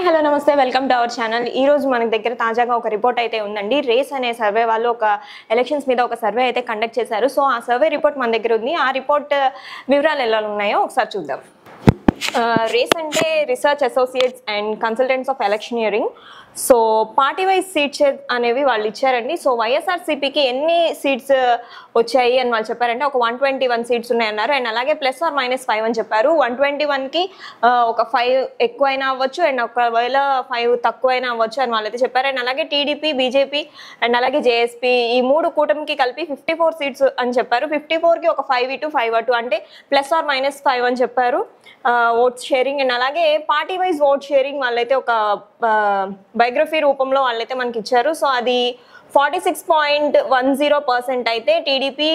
Hello నమస్తే welcome to our channel. ఈ రోజు మన దగ్గర తాజాగా ఒక రిపోర్ట్ అయితే ఉందండి. రేస్ అనే సర్వే వాళ్ళు ఒక ఎలక్షన్స్ మీద ఒక సర్వే అయితే కండక్ట్ చేశారు. సో ఆ సర్వే రిపోర్ట్ మన దగ్గర ఉంది. ఆ రిపోర్ట్ వివరాలు ఎలా ఉన్నాయో ఒకసారి చూద్దాం. రేస్ అంటే research associates and consultants of electioneering. So party wise seats అనేవి వాళ్ళు ఇచ్చారండి. సో వైఎస్ఆర్సీపీకి ఎన్ని సీట్స్ వచ్చాయి అని వాళ్ళు చెప్పారంటే ఒక 121 సీట్స్ ఉన్నాయన్నారు. అండ్ అలాగే +or-5 అని చెప్పారు. 121కి ఒక 5 ఎక్కువైనా అవ్వచ్చు అండ్ ఒకవేళ 5 తక్కువైనా అవ్వచ్చు అని వాళ్ళైతే చెప్పారు. అండ్ అలాగే టీడీపీ, బీజేపీ అండ్ అలాగే జేఎస్పీ ఈ మూడు కూటమికి కలిపి 54 సీట్స్ అని చెప్పారు. 54కి ఒక 5-5 అంటే +or-5 అని చెప్పారు ఓట్ షేరింగ్. అండ్ అలాగే పార్టీ వైజ్ ఓట్ షేరింగ్ వాళ్ళైతే ఒక బయోగ్రఫీ రూపంలో వాళ్ళైతే మనకి ఇచ్చారు. సో అది 46.10% అయితే టీడీపీ,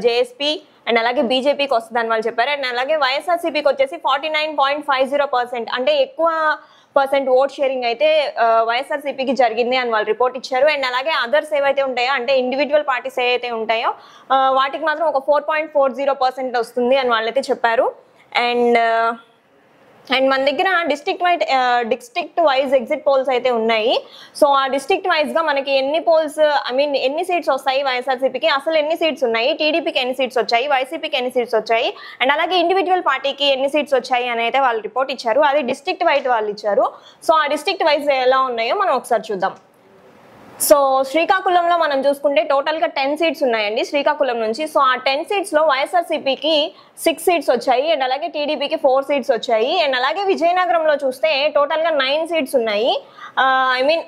జేఎస్పీ అండ్ అలాగే బీజేపీకి వస్తుందని వాళ్ళు చెప్పారు. అండ్ అలాగే వైఎస్ఆర్సీపీకి వచ్చేసి 49.50% అంటే ఎక్కువ పర్సెంట్ ఓట్ షేరింగ్ అయితే వైఎస్ఆర్సీపీకి జరిగింది అని వాళ్ళు రిపోర్ట్ ఇచ్చారు. అండ్ అలాగే అదర్స్ ఏవైతే ఉంటాయో అంటే ఇండివిజువల్ పార్టీస్ ఏవైతే ఉంటాయో వాటికి మాత్రం ఒక 4.40% వస్తుంది అని వాళ్ళైతే చెప్పారు. అండ్ మన దగ్గర డిస్ట్రిక్ట్ వైజ్ ఎగ్జిట్ పోల్స్ అయితే ఉన్నాయి. సో ఆ డిస్ట్రిక్ట్ వైజ్గా మనకి ఎన్ని పోల్స్ ఎన్ని సీట్స్ వస్తాయి వైఎస్ఆర్సీపీకి, అసలు ఎన్ని సీట్స్ ఉన్నాయి, టీడీపీకి ఎన్ని సీట్స్ వచ్చాయి, వైసీపీకి ఎన్ని సీట్స్ వచ్చాయి అండ్ అలాగే ఇండివిజువల్ పార్టీకి ఎన్ని సీట్స్ వచ్చాయి అని అయితే వాళ్ళు రిపోర్ట్ ఇచ్చారు. అది డిస్ట్రిక్ట్ వైజ్ వాళ్ళు ఇచ్చారు. సో ఆ డిస్ట్రిక్ట్ వైజ్ ఎలా ఉన్నాయో మనం ఒకసారి చూద్దాం. సో శ్రీకాకుళంలో మనం చూసుకుంటే టోటల్గా 10 సీట్స్ ఉన్నాయండి శ్రీకాకుళం నుంచి. సో ఆ 10 సీట్స్లో వైఎస్ఆర్సీపీకి 6 సీట్స్ వచ్చాయి అండ్ అలాగే టీడీపీకి 4 సీట్స్ వచ్చాయి. అండ్ అలాగే విజయనగరంలో చూస్తే టోటల్గా 9 సీట్స్ ఉన్నాయి.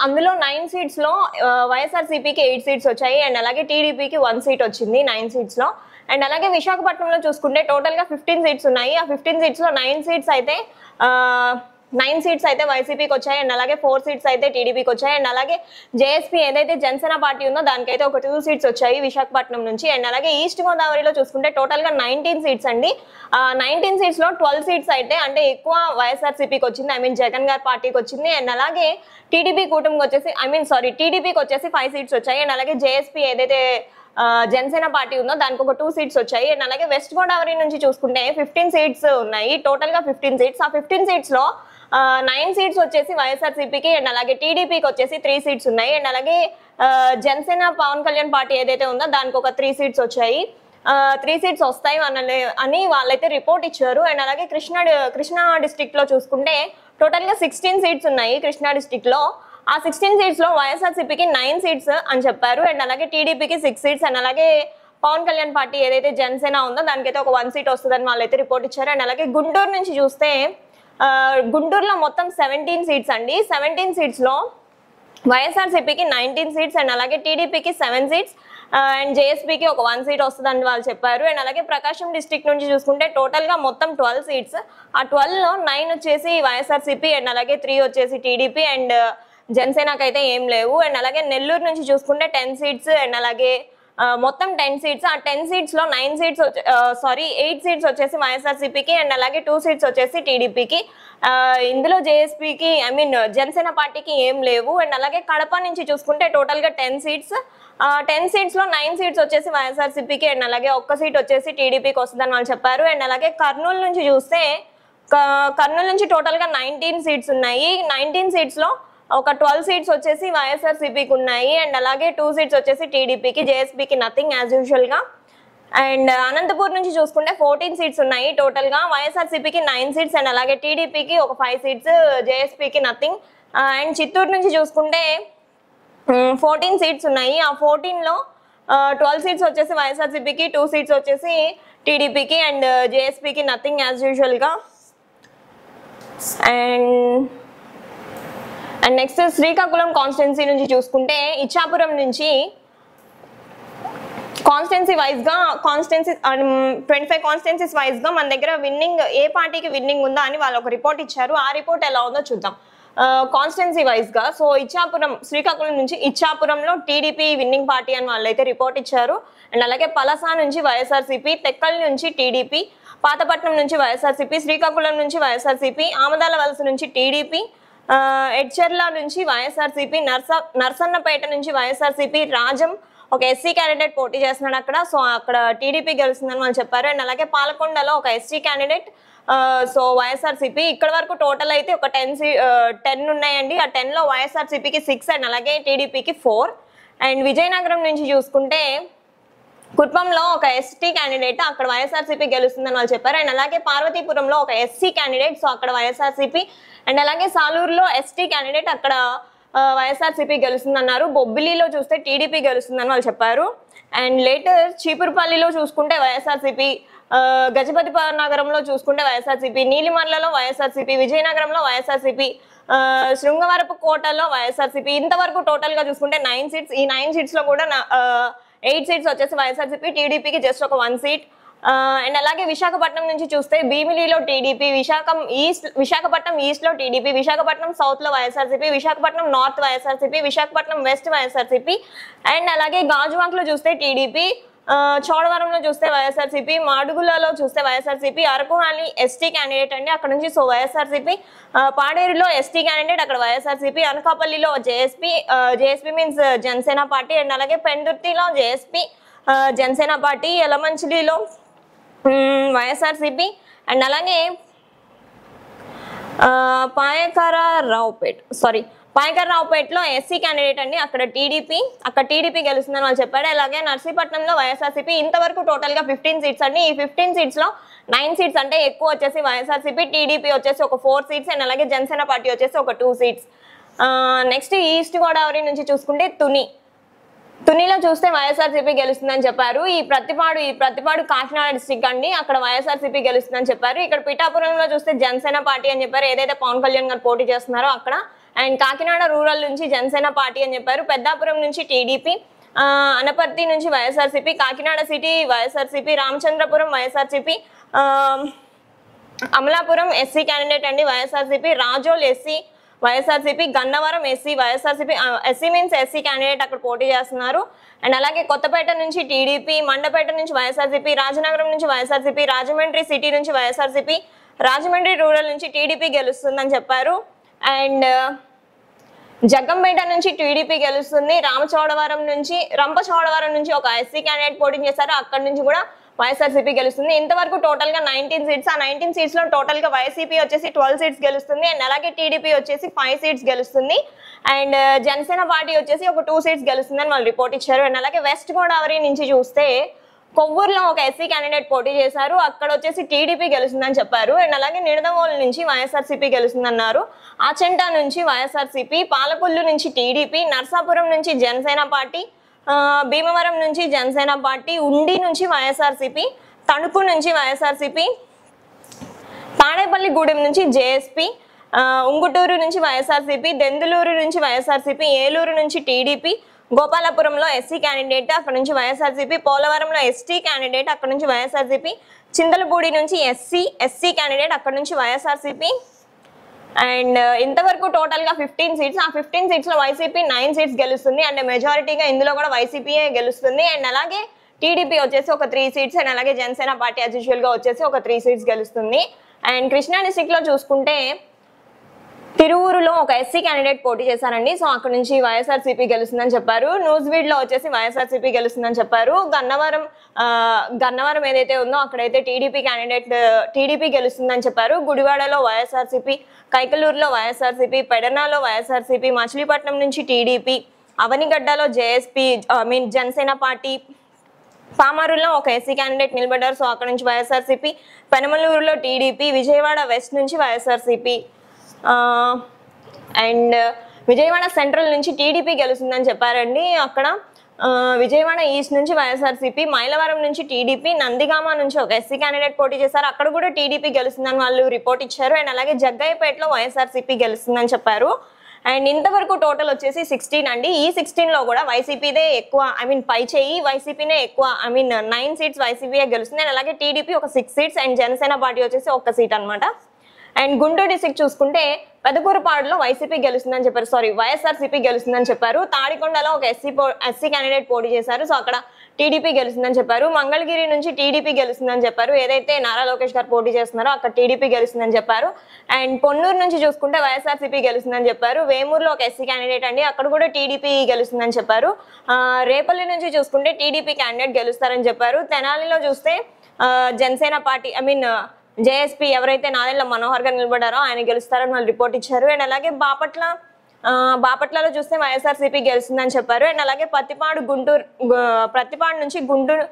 అందులో 9 సీట్స్లో వైఎస్ఆర్సీపీకి 8 సీట్స్ వచ్చాయి అండ్ అలాగే టీడీపీకి 1 సీట్ వచ్చింది 9 సీట్స్లో. అండ్ అలాగే విశాఖపట్నంలో చూసుకుంటే టోటల్గా 15 సీట్స్ ఉన్నాయి. ఆ 15 సీట్స్లో 9 సీట్స్ అయితే వైసీపీకి వచ్చాయి అండ్ అలాగే 4 సీట్స్ అయితే టీడీపీకి వచ్చాయి. అండ్ అలాగే జేఎస్పీ ఏదైతే జనసేన పార్టీ ఉందో దానికైతే ఒక 2 సీట్స్ వచ్చాయి విశాఖపట్నం నుంచి. అండ్ అలాగే ఈస్ట్ గోదావరిలో చూసుకుంటే టోటల్గా 19 సీట్స్ అండి. 19 సీట్స్లో 12 సీట్స్ అయితే అంటే ఎక్కువ వైఎస్ఆర్సీపీకి వచ్చింది, జగన్ గారి పార్టీకి వచ్చింది. అండ్ అలాగే టీడీపీ కూటమికి వచ్చేసి టీడీపీకి వచ్చేసి 5 సీట్స్ వచ్చాయి. అండ్ అలాగే జేఎస్పీ ఏదైతే జనసేన పార్టీ ఉందో దానికి ఒక 2 సీట్స్ వచ్చాయి. అండ్ అలాగే వెస్ట్ గోదావరి నుంచి చూసుకుంటే 15 సీట్స్ ఉన్నాయి. టోటల్గా 15 సీట్స్. ఆ 15 సీట్స్లో 9 సీట్స్ వచ్చేసి వైఎస్ఆర్సీపీకి అండ్ అలాగే టీడీపీకి వచ్చేసి 3 సీట్స్ ఉన్నాయి. అండ్ అలాగే జనసేన పవన్ కళ్యాణ్ పార్టీ ఏదైతే ఉందో దానికి ఒక 3 సీట్స్ వచ్చాయి. 3 సీట్స్ వస్తాయి అని వాళ్ళైతే రిపోర్ట్ ఇచ్చారు. అండ్ అలాగే కృష్ణా డిస్ట్రిక్ట్లో చూసుకుంటే టోటల్గా 16 సీట్స్ ఉన్నాయి కృష్ణా డిస్ట్రిక్ట్లో. ఆ 16 సీట్స్లో వైఎస్ఆర్సీపీకి 9 సీట్స్ అని చెప్పారు. అండ్ అలాగే టీడీపీకి 6 సీట్స్ అండ్ అలాగే పవన్ కళ్యాణ్ పార్టీ ఏదైతే జనసేన ఉందో దానికైతే ఒక 1 సీట్ వస్తుందని వాళ్ళైతే రిపోర్ట్ ఇచ్చారు. అండ్ అలాగే గుంటూరు నుంచి చూస్తే గుంటూరులో మొత్తం 17 సీట్స్ అండి. 17 సీట్స్లో వైఎస్ఆర్సీపీకి 19 సీట్స్ అండ్ అలాగే టీడీపీకి 7 సీట్స్ అండ్ జేఎస్పీకి ఒక 1 సీట్ వస్తుందని వాళ్ళు చెప్పారు. అండ్ అలాగే ప్రకాశం డిస్ట్రిక్ట్ నుంచి చూసుకుంటే టోటల్గా మొత్తం 12 సీట్స్. ఆ 12లో 9 వచ్చేసి వైఎస్ఆర్సీపీ అండ్ అలాగే 3 వచ్చేసి టీడీపీ అండ్ జనసేనకి అయితే ఏం లేవు. అండ్ అలాగే నెల్లూరు నుంచి చూసుకుంటే 10 సీట్స్ అండ్ అలాగే మొత్తం 10 సీట్స్. ఆ 10 సీట్స్లో 8 సీట్స్ వచ్చేసి వైఎస్ఆర్సీపీకి అండ్ అలాగే 2 సీట్స్ వచ్చేసి టీడీపీకి. ఇందులో జేఎస్పీకి జనసేన పార్టీకి ఏం లేవు. అండ్ అలాగే కడప నుంచి చూసుకుంటే టోటల్గా 10 సీట్స్. 10 సీట్స్లో 9 సీట్స్ వచ్చేసి వైఎస్ఆర్సీపీకి అండ్ అలాగే 1 సీట్ వచ్చేసి టీడీపీకి వస్తుందని వాళ్ళు చెప్పారు. అండ్ అలాగే కర్నూలు నుంచి చూస్తే కర్నూలు నుంచి టోటల్గా 19 సీట్స్ ఉన్నాయి. 19 సీట్స్లో ఒక 12 సీట్స్ వచ్చేసి వైఎస్ఆర్సీపీకి ఉన్నాయి అండ్ అలాగే 2 సీట్స్ వచ్చేసి టీడీపీకి, జేఎస్పీకి నథింగ్ యాజ్ యూజువల్గా. అండ్ అనంతపూర్ నుంచి చూసుకుంటే 14 సీట్స్ ఉన్నాయి టోటల్గా. వైఎస్ఆర్సీపీకి 9 సీట్స్ అండ్ అలాగే టీడీపీకి ఒక 5 సీట్స్, జేఎస్పీకి నథింగ్. అండ్ చిత్తూరు నుంచి చూసుకుంటే 14 సీట్స్ ఉన్నాయి. ఆ 14లో 12 సీట్స్ వచ్చేసి వైఎస్ఆర్సీపీకి, 2 సీట్స్ వచ్చేసి టీడీపీకి అండ్ జేఎస్పీకి నథింగ్ యాజ్ యూజువల్గా. అండ్ నెక్స్ట్ శ్రీకాకుళం కాన్స్టిట్యున్సీ నుంచి చూసుకుంటే ఇచ్చాపురం నుంచి కాన్స్టిట్యున్సీ 25 కాన్స్టిట్యున్సీస్ వైజ్గా మన దగ్గర విన్నింగ్ ఏ పార్టీకి విన్నింగ్ ఉందా అని వాళ్ళు ఒక రిపోర్ట్ ఇచ్చారు. ఆ రిపోర్ట్ ఎలా ఉందో చూద్దాం కాన్స్టిట్యున్సీ వైజ్గా. సో శ్రీకాకుళం నుంచి ఇచ్చాపురంలో టీడీపీ విన్నింగ్ పార్టీ అని వాళ్ళైతే రిపోర్ట్ ఇచ్చారు. అండ్ అలాగే పలస నుంచి వైఎస్ఆర్సీపీ, తెక్కల్ నుంచి టీడీపీ, పాతపట్నం నుంచి వైఎస్ఆర్సీపీ, శ్రీకాకుళం నుంచి వైఎస్ఆర్సీపీ, ఆమదాల వలస నుంచి టీడీపీ, ఎడ్చర్ల నుంచి వైఎస్ఆర్సీపీ, నర్సన్నపేట నుంచి వైఎస్ఆర్సీపీ, రాజం ఒక ఎస్సీ క్యాండిడేట్ పోటీ చేస్తున్నాడు అక్కడ. సో అక్కడ టీడీపీ గెలుస్తుందని వాళ్ళు చెప్పారు. అండ్ అలాగే పాలకొండలో ఒక ఎస్సీ క్యాండిడేట్ సో వైఎస్ఆర్సీపీ ఇక్కడ వరకు టోటల్ అయితే ఒక 10 ఉన్నాయండి. ఆ 10లో వైఎస్ఆర్సీపీకి 6 అండ్ అలాగే టీడీపీకి 4. అండ్ విజయనగరం నుంచి చూసుకుంటే కుప్పంలో ఒక ఎస్టీ క్యాండిడేట్, అక్కడ వైఎస్ఆర్సీపీ గెలుస్తుందని వాళ్ళు చెప్పారు. అండ్ అలాగే పార్వతీపురంలో ఒక ఎస్సీ క్యాండిడేట్, సో అక్కడ వైఎస్ఆర్సీపీ. అండ్ అలాగే సాలూరులో ఎస్టీ క్యాండిడేట్, అక్కడ వైఎస్ఆర్సీపీ గెలుస్తుందన్నారు. బొబ్బిలిలో చూస్తే టీడీపీ గెలుస్తుందని వాళ్ళు చెప్పారు. అండ్ లేటర్ చీపురుపల్లిలో చూసుకుంటే వైఎస్ఆర్సీపీ, గజపతి నగరంలో చూసుకుంటే వైఎస్ఆర్సీపీ, నీలిమర్లలో వైఎస్ఆర్సీపీ, విజయనగరంలో వైఎస్ఆర్సీపీ, శృంగవరపు కోటలో వైఎస్ఆర్సీపీ. ఇంతవరకు టోటల్ గా చూసుకుంటే 9 సీట్స్. ఈ 9 సీట్స్ లో కూడా 8 సీట్స్ వచ్చేసి వైఎస్ఆర్సీపీ, టీడీపీకి జస్ట్ ఒక 1 సీట్. అండ్ అలాగే విశాఖపట్నం నుంచి చూస్తే భీమిలిలో టీడీపీ, విశాఖపట్నం ఈస్ట్ లో టీడీపీ, విశాఖపట్నం సౌత్ లో YSRCP, Visakhapatnam north YSRCP, Visakhapatnam west YSRCP. And అలాగే గాజువాక్ లో చూస్తే టీడీపీ, చోడవరంలో చూస్తే వైఎస్ఆర్సీపీ, మాడుగులలో చూస్తే YSRCP, Araku valley ST candidate అండి అక్కడ నుంచి, సో వైఎస్ఆర్సీపీ, పాడేరులో ఎస్టీ క్యాండిడేట్ అక్కడ వైఎస్ఆర్సీపీ, అనకాపల్లిలో JSP means Janasena party. And అలాగే పెందుర్తిలో జేఎస్పీ జనసేన పార్టీ, యలమంచిలిలో వైఎస్ఆర్సీపీ. అండ్ అలాగే పాయకరావుపేటలో ఎస్సీ క్యాండిడేట్ అండి అక్కడ టీడీపీ గెలుస్తుందని వాళ్ళు చెప్పారు. అలాగే నర్సీపట్నంలో వైఎస్ఆర్సీపీ. ఇంతవరకు టోటల్ గా 15 సీట్స్ అండి. ఈ 15 సీట్స్ లో 9 సీట్స్ అంటే ఎక్కువ వచ్చేసి వైఎస్ఆర్సీపీ, టీడీపీ వచ్చేసి ఒక 4 సీట్స్ అండ్ అలాగే జనసేన పార్టీ వచ్చేసి ఒక 2 సీట్స్. నెక్స్ట్ ఈస్ట్ గోదావరి నుంచి చూసుకుంటే తునిలో చూస్తే వైఎస్ఆర్సీపీ గెలుస్తుందని చెప్పారు. ఈ ప్రతిపాడు కాకినాడ డిస్ట్రిక్ట్ అండి, అక్కడ వైఎస్ఆర్సీపీ గెలుస్తుందని చెప్పారు. ఇక్కడ పిఠాపురంలో చూస్తే జనసేన పార్టీ అని చెప్పారు, ఏదైతే పవన్ కళ్యాణ్ గారు పోటీ చేస్తున్నారో అక్కడ. అండ్ కాకినాడ రూరల్ నుంచి జనసేన పార్టీ అని చెప్పారు. పెద్దాపురం నుంచి టీడీపీ, అనపర్తి నుంచి YSRCP, Kakinada city YSRCP, Ramachandrapuram YSRCP, Amalapuram SC candidate అండి YSRCP, Razole SC YSRCP, Gannavaram SC YSRCP, SC means SC candidate అక్కడ పోటీ చేస్తున్నారు. అండ్ అలాగే కొత్తపేట నుంచి టీడీపీ, మండపేట నుంచి వైఎస్ఆర్సీపీ, రాజనగరం నుంచి వైఎస్ఆర్సీపీ, రాజమండ్రి సిటీ నుంచి వైఎస్ఆర్సీపీ, రాజమండ్రి రూరల్ నుంచి టీడీపీ గెలుస్తుందని చెప్పారు. అండ్ జగ్గంపేట నుంచి టీడీపీ గెలుస్తుంది. రంపచోడవరం నుంచి ఒక ఎస్సీ క్యాండిడేట్ పోటీ చేశారు, అక్కడ నుంచి కూడా వైఎస్ఆర్సీపీ గెలుస్తుంది. ఇంతవరకు టోటల్ గా 19 సీట్స్. ఆ 19 సీట్స్ లో టోటల్ గా వైసీపీ వచ్చేసి 12 సీట్స్ గెలుస్తుంది. అండ్ అలాగే టీడీపీ వచ్చేసి 5 సీట్స్ గెలుస్తుంది. అండ్ జనసేన పార్టీ వచ్చేసి ఒక 2 సీట్స్ గెలుస్తుందని వాళ్ళు రిపోర్ట్ ఇచ్చారు. అండ్ అలాగే వెస్ట్ గోదావరి నుంచి చూస్తే కొవ్వూరులో ఒక ఎస్సీ క్యాండిడేట్ పోటీ చేశారు, అక్కడ వచ్చేసి టీడీపీ గెలుస్తుందని చెప్పారు. అండ్ అలాగే నిడదవోలు నుంచి వైఎస్ఆర్సీపీ గెలుస్తుందన్నారు. ఆచంట నుంచి వైఎస్ఆర్సీపీ, పాలకొల్లు నుంచి టీడీపీ, నర్సాపురం నుంచి జనసేన పార్టీ, భీమవరం నుంచి జనసేన పార్టీ, ఉండి నుంచి వైఎస్ఆర్సీపీ, తణుకు నుంచి వైఎస్ఆర్సీపీ, తాడేపల్లిగూడెం నుంచి జేఎస్పీ, ఉంగుటూరు నుంచి వైఎస్ఆర్సీపీ, దెందులూరు నుంచి వైఎస్ఆర్సీపీ, ఏలూరు నుంచి టీడీపీ, గోపాలపురంలో ఎస్సీ క్యాండిడేట్ అక్కడ నుంచి వైఎస్ఆర్సీపీ, పోలవరంలో ఎస్టీ క్యాండిడేట్ అక్కడ నుంచి వైఎస్ఆర్సీపీ, చింతలపూడి నుంచి ఎస్సీ క్యాండిడేట్ అక్కడ నుంచి వైఎస్ఆర్సీపీ. అండ్ ఇంతవరకు టోటల్ గా 15 సీట్స్. ఆ 15 సీట్స్ లో వైసీపీ 9 సీట్స్ గెలుస్తుంది. అండ్ మెజారిటీగా ఇందులో కూడా వైసీపీయే గెలుస్తుంది. అండ్ అలాగే టీడీపీ వచ్చేసి ఒక 3 సీట్స్ అండ్ అలాగే జనసేన పార్టీ యాజ్ యూజువల్ గా వచ్చేసి ఒక 3 సీట్స్ గెలుస్తుంది. అండ్ కృష్ణా డిస్ట్రిక్ట్ లో చూసుకుంటే తిరువురులో ఒక ఎస్సీ క్యాండిడేట్ పోటీ చేశారండి, సో అక్కడ నుంచి వైఎస్ఆర్సీపీ గెలుస్తుందని చెప్పారు. నూజివీడ్ లో వచ్చేసి వైఎస్ఆర్సీపీ గెలుస్తుందని చెప్పారు. గన్నవరం ఏదైతే ఉందో అక్కడైతే టీడీపీ గెలుస్తుందని చెప్పారు. గుడివాడలో వైఎస్ఆర్సీపీ, కైకలూరులో వైఎస్ఆర్సీపీ, పెడనాలో వైఎస్ఆర్సీపీ, మచిలీపట్నం నుంచి టీడీపీ, అవనిగడ్డలో జనసేన పార్టీ, పామరులో ఒక ఎస్సీ క్యాండిడేట్ నిలబడ్డారు, సో అక్కడ నుంచి వైఎస్ఆర్సీపీ, పెనమలూరులో టీడీపీ, విజయవాడ వెస్ట్ నుంచి వైఎస్ఆర్సీపీ, అండ్ విజయవాడ సెంట్రల్ నుంచి టీడీపీ గెలుస్తుందని చెప్పారండి. అక్కడ విజయవాడ ఈస్ట్ నుంచి వైఎస్ఆర్సీపీ, మైలవరం నుంచి టీడీపీ, నందిగామ నుంచి ఒక ఎస్సీ క్యాండిడేట్ పోటీ చేశారు, అక్కడ కూడా టీడీపీ గెలుస్తుందని వాళ్ళు రిపోర్ట్ ఇచ్చారు. అండ్ అలాగే జగ్గయ్యపేటలో వైఎస్ఆర్సీపీ గెలుస్తుందని చెప్పారు. అండ్ ఇంతవరకు టోటల్ వచ్చేసి 16 అండి. ఈ 16 లో కూడా వైసీపీదే ఎక్కువ, పై చేయి వైసీపీనే ఎక్కువ, 9 సీట్స్ వైసీపీయే గెలుస్తుంది. అండ్ అలాగే టీడీపీ ఒక 6 సీట్స్ అండ్ జనసేన పార్టీ వచ్చేసి 1 సీట్ అనమాట. అండ్ గుంటూరు డిస్ట్రిక్ట్ చూసుకుంటే పెదకూరుపాడులో వైఎస్ఆర్సీపీ గెలుస్తుందని చెప్పారు. తాడికొండలో ఒక ఎస్సీ క్యాండిడేట్ పోటీ చేశారు, సో అక్కడ టీడీపీ గెలుస్తుందని చెప్పారు. మంగళగిరి నుంచి టీడీపీ గెలుస్తుందని చెప్పారు, ఏదైతే నారా లోకేష్ గారు పోటీ చేస్తున్నారో అక్కడ టీడీపీ గెలుస్తుందని చెప్పారు. అండ్ పొన్నూరు నుంచి చూసుకుంటే వైఎస్ఆర్సీపీ గెలుస్తుందని చెప్పారు. వేమూరులో ఒక ఎస్సీ క్యాండిడేట్ అండి, అక్కడ కూడా టీడీపీ గెలుస్తుందని చెప్పారు. రేపల్లి నుంచి చూసుకుంటే టీడీపీ క్యాండిడేట్ గెలుస్తారని చెప్పారు. తెనాలిలో చూస్తే జనసేన పార్టీ జేఎస్పీ ఎవరైతే నాదెండ్ల మనోహర్ గారు నిలబడారో ఆయన గెలుస్తారని వాళ్ళు రిపోర్ట్ ఇచ్చారు. అండ్ అలాగే బాపట్లలో చూస్తే వైఎస్ఆర్సీపీ గెలుస్తుందని చెప్పారు. అండ్ అలాగే ప్రతిపాడు నుంచి గుంటూరు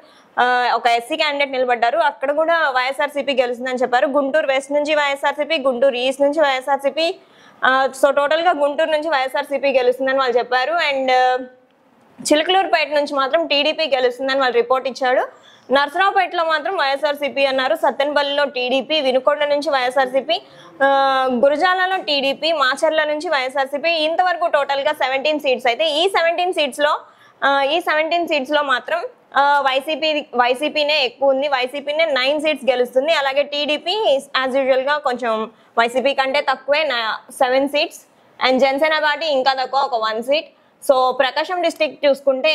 ఒక ఎస్సీ క్యాండిడేట్ నిలబడ్డారు, అక్కడ కూడా వైఎస్ఆర్సీపీ గెలుస్తుందని చెప్పారు. గుంటూరు వెస్ట్ నుంచి వైఎస్ఆర్సీపీ, గుంటూరు ఈస్ట్ నుంచి వైఎస్ఆర్సీపీ, సో టోటల్ గా గుంటూరు నుంచి వైఎస్ఆర్సీపీ గెలుస్తుందని వాళ్ళు చెప్పారు. అండ్ చిలకలూరుపేట నుంచి మాత్రం టీడీపీ గెలుస్తుందని వాళ్ళు రిపోర్ట్ ఇచ్చాడు. నర్సరావుపేటలో మాత్రం వైఎస్ఆర్సీపీ అన్నారు. సత్తెనపల్లిలో టీడీపీ, వినుకొండ నుంచి వైఎస్ఆర్సీపీ, గురజాలలో టీడీపీ, మాచర్ల నుంచి వైఎస్ఆర్సీపీ. ఇంతవరకు టోటల్ గా 17 సీట్స్ అయితే ఈ 17 సీట్స్ లో మాత్రం వైసీపీనే ఎక్కువ ఉంది. వైసీపీనే 9 సీట్స్ గెలుస్తుంది. అలాగే టీడీపీ యాజ్ యూజువల్ గా కొంచెం వైసీపీ కంటే తక్కువే 7 సీట్స్. అండ్ జనసేన పార్టీ ఇంకా తక్కువ, ఒక 1 సీట్. సో ప్రకాశం డిస్ట్రిక్ట్ చూసుకుంటే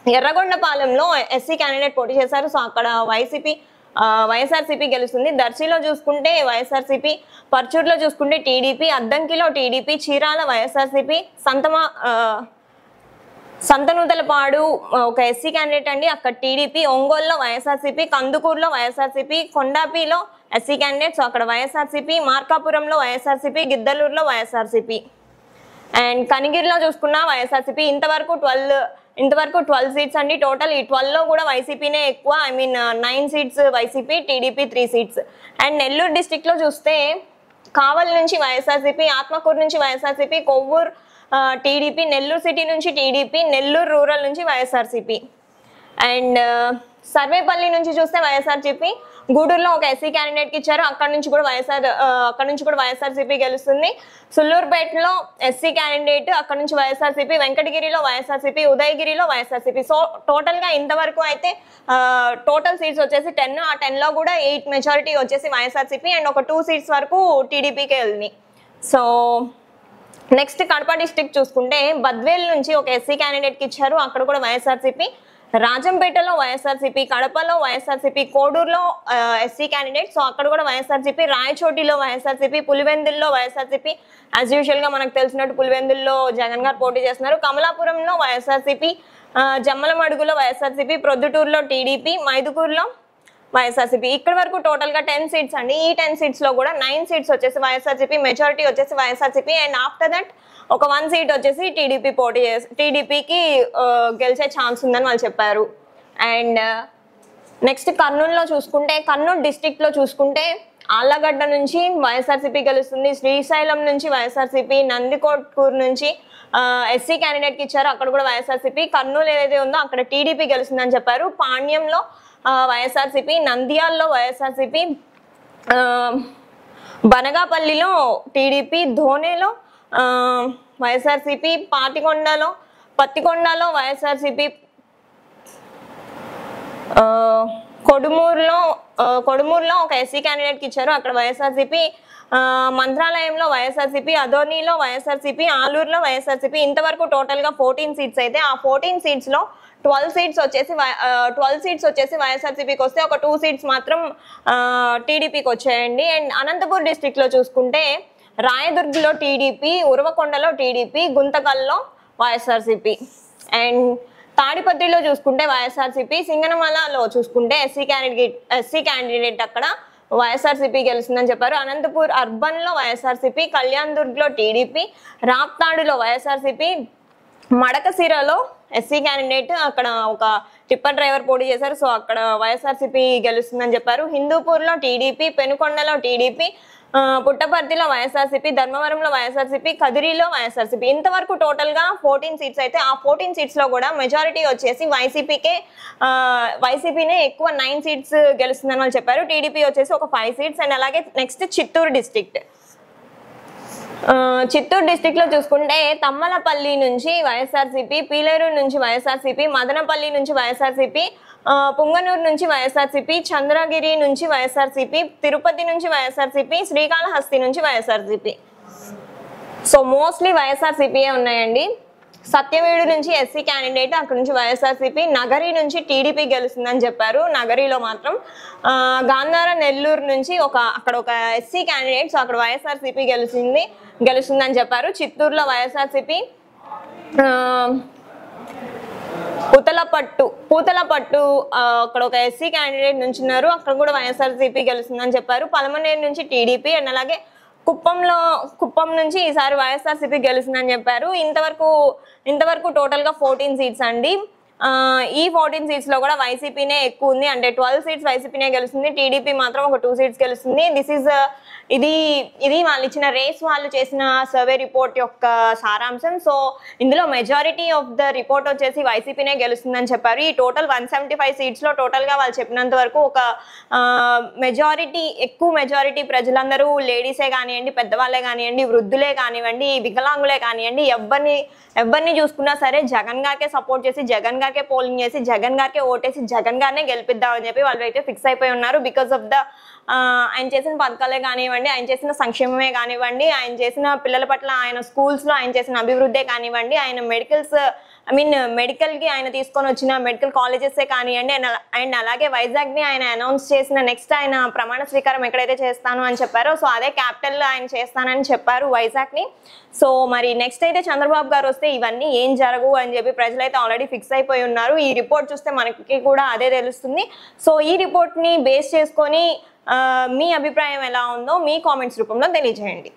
ఎర్రగొండపాలెంలో ఎస్సీ క్యాండిడేట్ పోటీ చేశారు. సో అక్కడ వైఎస్ఆర్సీపీ గెలుస్తుంది. దర్శిలో చూసుకుంటే వైఎస్ఆర్సీపీ, పర్చూరులో చూసుకుంటే టీడీపీ, అద్దంకిలో టీడీపీ, చీరాల వైఎస్ఆర్సీపీ, సంతనూతలపాడు ఒక ఎస్సీ క్యాండిడేట్ అండి, అక్కడ టీడీపీ, ఒంగోలులో వైఎస్ఆర్సీపీ, కందుకూరులో వైఎస్ఆర్సీపీ, కొండాపిలో ఎస్సీ క్యాండిడేట్, సో అక్కడ వైఎస్ఆర్సీపీ, మార్కాపురంలో వైఎస్ఆర్సీపీ, గిద్దలూరులో వైఎస్ఆర్సీపీ. అండ్ కనిగిరిలో చూసుకున్న వైఎస్ఆర్సీపీ. ఇంతవరకు 12 సీట్స్ అండి టోటల్. ఈ 12లో కూడా వైసీపీనే ఎక్కువ, 9 seats YCP, TDP 3 seats. And Nellore district లో చూస్తే కావల్ నుంచి వైఎస్ఆర్సీపీ, ఆత్మకూరు నుంచి వైఎస్ఆర్సీపీ, కొవ్వూరు టీడీపీ, నెల్లూరు సిటీ నుంచి టీడీపీ, నెల్లూరు రూరల్ నుంచి వైఎస్ఆర్సీపీ. అండ్ సర్వేపల్లి నుంచి చూస్తే వైఎస్ఆర్సీపీ, గూడూరులో ఒక ఎస్సీ క్యాండిడేట్ కి ఇచ్చారు, అక్కడ నుంచి కూడా వైఎస్ఆర్సీపీ గెలుస్తుంది. సుల్లూరుపేటలో ఎస్సీ క్యాండిడేట్, అక్కడ నుంచి వైఎస్ఆర్సీపీ, వెంకటగిరిలో వైఎస్ఆర్సీపీ, ఉదయగిరిలో వైఎస్ఆర్సీపీ. సో టోటల్ గా ఇంతవరకు అయితే టోటల్ సీట్స్ వచ్చేసి 10. ఆ 10లో కూడా 8 మెజారిటీ వచ్చేసి వైఎస్ఆర్సీపీ అండ్ ఒక 2 సీట్స్ వరకు టీడీపీకే వెళ్ళింది. సో నెక్స్ట్ కడప డిస్ట్రిక్ట్ చూసుకుంటే బద్వేల్ నుంచి ఒక ఎస్సీ క్యాండిడేట్ కి ఇచ్చారు, అక్కడ కూడా వైఎస్ఆర్సీపీ. రాజంపేటలో వైఎస్ఆర్సీపీ, కడపలో వైఎస్ఆర్సీపీ, కోడూరులో ఎస్సీ క్యాండిడేట్, సో అక్కడ కూడా వైఎస్ఆర్సీపీ. రాయచోటిలో వైఎస్ఆర్సీపీ, పులివెందుల్లో వైఎస్ఆర్సీపీ, యాజ్ యూజువల్ గా మనకు తెలిసినట్టు పులివెందుల్లో జగన్ గారు పోటీ చేస్తున్నారు. కమలాపురంలో వైఎస్ఆర్సీపీ, జమ్మలమడుగులో వైఎస్ఆర్సీపీ, ప్రొద్దుటూరులో టీడీపీ, మైదుకూరులో వైఎస్ఆర్సీపీ. ఇక్కడ వరకు టోటల్ గా 10 సీట్స్ అండి. ఈ 10 సీట్స్ లో కూడా 9 సీట్స్ వచ్చేసి వైఎస్ఆర్సీపీ, మెజారిటీ వచ్చేసి వైఎస్ఆర్సీపీ. అండ్ ఆఫ్టర్ దట్ ఒక 1 సీట్ వచ్చేసి టీడీపీకి గెలిచే ఛాన్స్ ఉందని వాళ్ళు చెప్పారు. అండ్ నెక్స్ట్ కర్నూలులో చూసుకుంటే, కర్నూలు డిస్ట్రిక్ట్ లో చూసుకుంటే ఆళ్లగడ్డ నుంచి వైఎస్ఆర్సీపీ గెలుస్తుంది, శ్రీశైలం నుంచి వైఎస్ఆర్సీపీ, నందికొట్కూరు నుంచి ఎస్సీ క్యాండిడేట్ కి ఇచ్చారు, అక్కడ కూడా వైఎస్ఆర్సీపీ. కర్నూలు ఏదైతే ఉందో అక్కడ టీడీపీ గెలుస్తుందని చెప్పారు. పాణ్యంలో వైఎస్ఆర్సీపీ, నంద్యాలలో వైఎస్ఆర్సీపీ, బనగాపల్లిలో టీడీపీ, ధోనేలో వైఎస్ఆర్సీపీ, పత్తికొండలో వైఎస్ఆర్సీపీ, కొడుమూరులో ఒక ఎస్సీ క్యాండిడేట్ కి ఇచ్చారు, అక్కడ వైఎస్ఆర్సీపీ. మంత్రాలయంలో వైఎస్ఆర్సీపీ, అదోనిలో వైఎస్ఆర్సీపీ, ఆలూరులో వైఎస్ఆర్సీపీ. ఇంతవరకు టోటల్ గా 14 సీట్స్ అయితే ఆ 14 సీట్స్ లో 12 సీట్స్ వచ్చేసి వైఎస్ఆర్సీపీకి వస్తే ఒక 2 సీట్స్ మాత్రం టీడీపీకి వచ్చాయండి. అండ్ అనంతపూర్ డిస్ట్రిక్ట్ లో చూసుకుంటే రాయదుర్గ్లో టీడీపీ, ఉరవకొండలో టీడీపీ, గుంతకల్లో వైఎస్ఆర్సీపీ. అండ్ తాడిపత్రిలో చూసుకుంటే వైఎస్ఆర్సీపీ, సింగనమలలో చూసుకుంటే ఎస్సీ క్యాండిడేట్ అక్కడ వైఎస్ఆర్సీపీ గెలుస్తుందని చెప్పారు. అనంతపూర్ అర్బన్ లో వైఎస్ఆర్సీపీ, కళ్యాణ్ దుర్గ్ లో టీడీపీ, రాప్తాడులో వైఎస్ఆర్సీపీ, మడకశిరలో ఎస్సీ క్యాండిడేట్, అక్కడ ఒక టిప్పర్ డ్రైవర్ పోటీ చేశారు, సో అక్కడ వైఎస్ఆర్సీపీ గెలుస్తుందని చెప్పారు. హిందూపూర్లో టీడీపీ, పెనుకొండలో టీడీపీ, పుట్టపర్తిలో వైఎస్ఆర్సీపీ, ధర్మవరంలో వైఎస్ఆర్సీపీ, కదిరిలో వైఎస్ఆర్సీపీ. ఇంతవరకు టోటల్ గా 14 సీట్స్ అయితే ఆ 14 సీట్స్ లో కూడా మెజారిటీ వచ్చేసి వైసీపీనే ఎక్కువ 9 సీట్స్ గెలుస్తుందని వాళ్ళు చెప్పారు. టీడీపీ వచ్చేసి ఒక 5 సీట్స్. అండ్ అలాగే నెక్స్ట్ చిత్తూరు డిస్ట్రిక్ట్ లో చూసుకుంటే తమ్మలపల్లి నుంచి వైఎస్ఆర్సీపీ, పీలేరు నుంచి వైఎస్ఆర్సీపీ, మదనపల్లి నుంచి వైఎస్ఆర్సీపీ, పుంగనూరు నుంచి వైఎస్ఆర్సీపీ, చంద్రగిరి నుంచి వైఎస్ఆర్సీపీ, తిరుపతి నుంచి వైఎస్ఆర్సీపీ, శ్రీకాళహస్తి నుంచి వైఎస్ఆర్సీపీ. సో మోస్ట్లీ వైఎస్ఆర్సీపీయే ఉన్నాయండి. సత్యవేడు నుంచి ఎస్సీ క్యాండిడేట్, అక్కడ నుంచి వైఎస్ఆర్సీపీ. నగరి నుంచి టీడీపీ గెలుస్తుందని చెప్పారు. నగరిలో మాత్రం గాంధార నెల్లూరు నుంచి అక్కడ ఒక ఎస్సీ క్యాండిడేట్, సో అక్కడ వైఎస్ఆర్సీపీ గెలుస్తుందని చెప్పారు. చిత్తూరులో వైఎస్ఆర్సీపీ, పూతలపట్టు అక్కడ ఒక ఎస్సీ క్యాండిడేట్ నుంచున్నారు, అక్కడ కూడా వైఎస్ఆర్సీపీ గెలుస్తుందని చెప్పారు. పలమనేరు నుంచి టీడీపీ అండ్ అలాగే కుప్పం నుంచి ఈసారి వైఎస్ఆర్సీపీ గెలుస్తుందని చెప్పారు. ఇంతవరకు టోటల్ గా 14 సీట్స్ అండి. ఈ 14 సీట్స్ లో కూడా వైసీపీనే ఎక్కువ ఉంది, అంటే 12 సీట్స్ వైసీపీనే గెలుస్తుంది, టీడీపీ మాత్రం ఒక 2 సీట్స్ గెలుస్తుంది. ఇది వాళ్ళు ఇచ్చిన వాళ్ళు చేసిన సర్వే రిపోర్ట్ యొక్క సారాంశం. సో ఇందులో మెజారిటీ ఆఫ్ ద రిపోర్ట్ వచ్చేసి వైసీపీనే గెలుస్తుందని చెప్పారు. ఈ టోటల్ 175 సీట్స్ లో టోటల్ గా వాళ్ళు చెప్పినంత వరకు ఒక ఎక్కువ మెజారిటీ ప్రజలందరూ లేడీసే కానివ్వండి, పెద్దవాళ్ళే కానివ్వండి, వృద్ధులే కానివ్వండి, వికలాంగులే కానివ్వండి, ఎవరిని చూసుకున్నా సరే జగన్ గారికే సపోర్ట్ చేసి, జగన్ గారికే పోలింగ్ చేసి, జగన్ గారికే ఓటేసి, జగన్ గారినే గెలిపిద్దామని చెప్పి వాళ్ళు అయితే ఫిక్స్ అయిపోయి ఉన్నారు. బికాస్ ఆఫ్ ద ఆయన చేసిన పథకాలే కానివ్వండి, ఆయన చేసిన సంక్షేమమే కానివ్వండి, ఆయన చేసిన పిల్లల పట్ల ఆయన స్కూల్స్ లో ఆయన చేసిన అభివృద్ధే కానివ్వండి, ఆయన మెడికల్ కి ఆయన తీసుకొని వచ్చిన మెడికల్ కాలేజెస్ కానివ్వండి, అండ్ అలాగే వైజాగ్ ని ఆయన అనౌన్స్ చేసిన నెక్స్ట్ ఆయన ప్రమాణ స్వీకారం ఎక్కడైతే చేస్తాను అని చెప్పారో, సో అదే క్యాపిటల్ ఆయన చేస్తానని చెప్పారు వైజాగ్ ని. సో మరి నెక్స్ట్ అయితే చంద్రబాబు గారు వస్తే ఇవన్నీ ఏం జరగవు అని చెప్పి ప్రజలైతే ఆల్రెడీ ఫిక్స్ అయిపోయి ఉన్నారు. ఈ రిపోర్ట్ చూస్తే మనకి కూడా అదే తెలుస్తుంది. సో ఈ రిపోర్ట్ ని బేస్ చేసుకొని మీ అభిప్రాయం ఎలా ఉందో మీ కామెంట్స్ రూపంలో తెలియజేయండి.